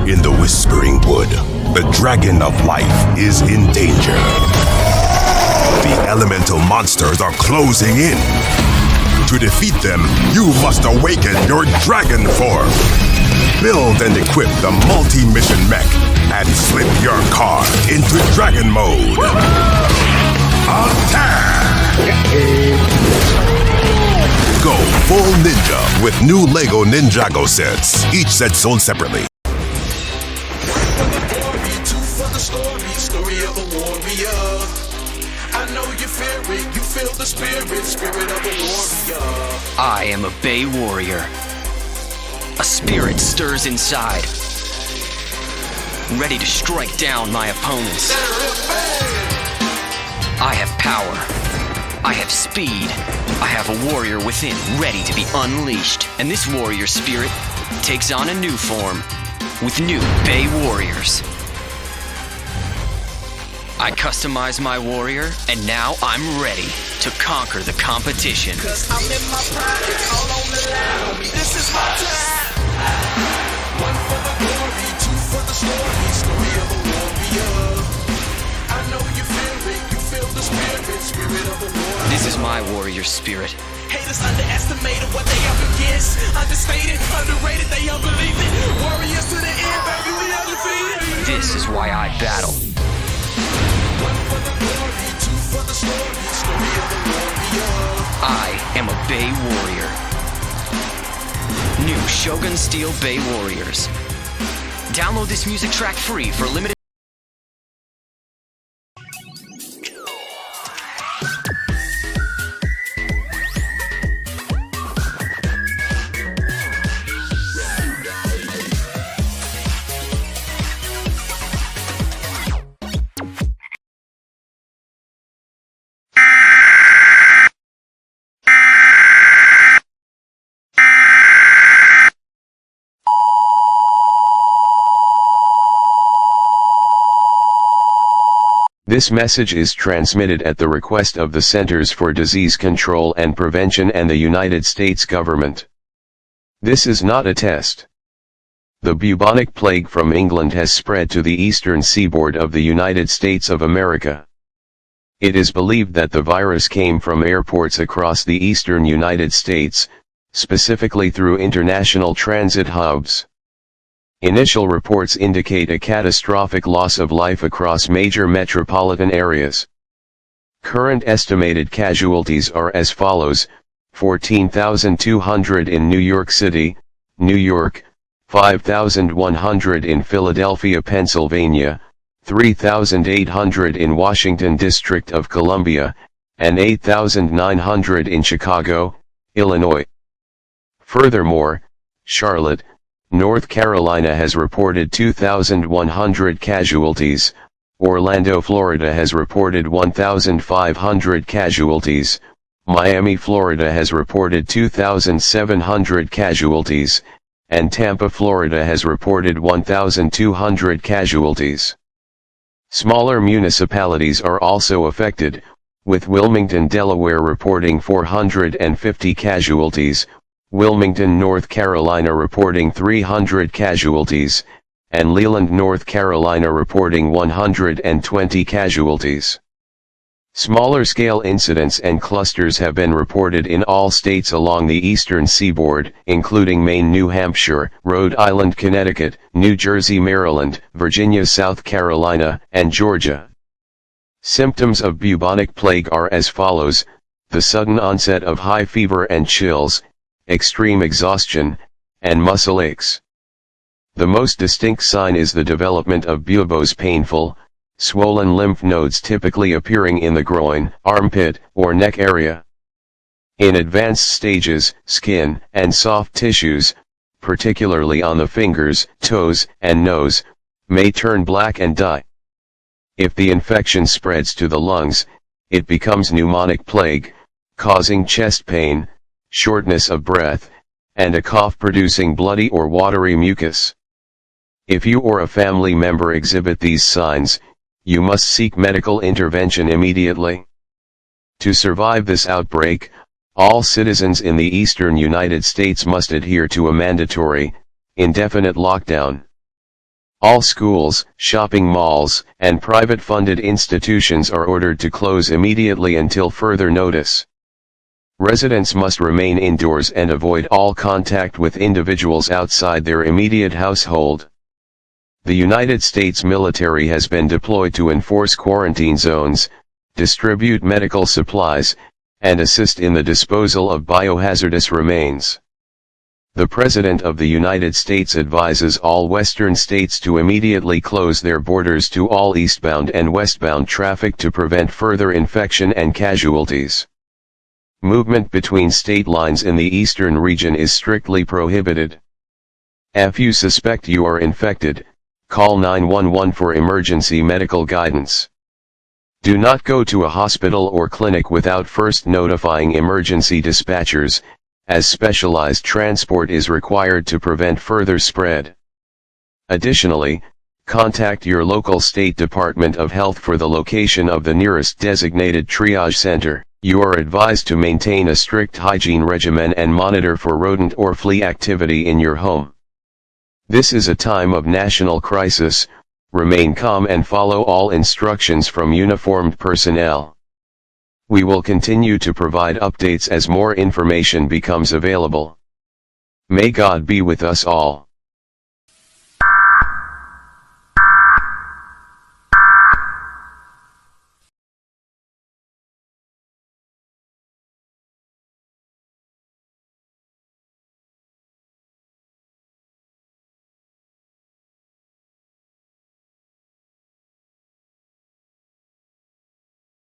In the Whispering Wood, the dragon of life is in danger. The elemental monsters are closing in. To defeat them, you must awaken your dragon form. Build and equip the multi-mission mech and slip your car into dragon mode. Attack! Go full ninja with new Lego Ninjago sets. Each set sold separately. Story of a warrior. I know you fear it, you feel the spirit of a warrior. I am a Bay Warrior. A spirit stirs inside, ready to strike down my opponents. I have power. I have speed. I have a warrior within, ready to be unleashed. And this warrior spirit takes on a new form with new Bay Warriors. I customize my warrior, and now I'm ready to conquer the competition. 'Cause I'm in my prime, it's all on the line, homie. This is my time. One for the glory, two for the story of a warrior. I know you feel it, you feel the spirit of a warrior. This is my warrior spirit. Haters underestimated what they up against. Understated, underrated, they unbelieve it. Warriors to the end, baby, we undefeated. This is why I battle. One for the glory, two for the story of a warrior. I am a Bay Warrior. New Shogun Steel Bay Warriors. Download this music track free for limited. This message is transmitted at the request of the Centers for Disease Control and Prevention and the United States government. This is not a test. The bubonic plague from England has spread to the eastern seaboard of the United States of America. It is believed that the virus came from airports across the eastern United States, specifically through international transit hubs. Initial reports indicate a catastrophic loss of life across major metropolitan areas. Current estimated casualties are as follows: 14,200 in New York City, New York, 5,100 in Philadelphia, Pennsylvania, 3,800 in Washington District of Columbia, and 8,900 in Chicago, Illinois. Furthermore, Charlotte, North Carolina has reported 2,100 casualties, Orlando, Florida has reported 1,500 casualties, Miami, Florida has reported 2,700 casualties, and Tampa, Florida has reported 1,200 casualties. Smaller municipalities are also affected, with Wilmington, Delaware reporting 450 casualties, Wilmington, North Carolina reporting 300 casualties, and Leland, North Carolina reporting 120 casualties. Smaller-scale incidents and clusters have been reported in all states along the eastern seaboard, including Maine, New Hampshire, Rhode Island, Connecticut, New Jersey, Maryland, Virginia, South Carolina, and Georgia. Symptoms of bubonic plague are as follows: the sudden onset of high fever and chills, extreme exhaustion, and muscle aches. The most distinct sign is the development of buboes, painful, swollen lymph nodes typically appearing in the groin, armpit, or neck area. In advanced stages, skin and soft tissues, particularly on the fingers, toes, and nose, may turn black and die. If the infection spreads to the lungs, it becomes pneumonic plague, causing chest pain, shortness of breath, and a cough producing bloody or watery mucus. If you or a family member exhibit these signs, you must seek medical intervention immediately. To survive this outbreak, all citizens in the eastern United States must adhere to a mandatory, indefinite lockdown. All schools, shopping malls, and private-funded institutions are ordered to close immediately until further notice. Residents must remain indoors and avoid all contact with individuals outside their immediate household. The United States military has been deployed to enforce quarantine zones, distribute medical supplies, and assist in the disposal of biohazardous remains. The President of the United States advises all Western states to immediately close their borders to all eastbound and westbound traffic to prevent further infection and casualties. Movement between state lines in the eastern region is strictly prohibited. If you suspect you are infected, call 911 for emergency medical guidance. Do not go to a hospital or clinic without first notifying emergency dispatchers, as specialized transport is required to prevent further spread. Additionally, contact your local state Department of Health for the location of the nearest designated triage center. You are advised to maintain a strict hygiene regimen and monitor for rodent or flea activity in your home. This is a time of national crisis. Remain calm and follow all instructions from uniformed personnel. We will continue to provide updates as more information becomes available. May God be with us all.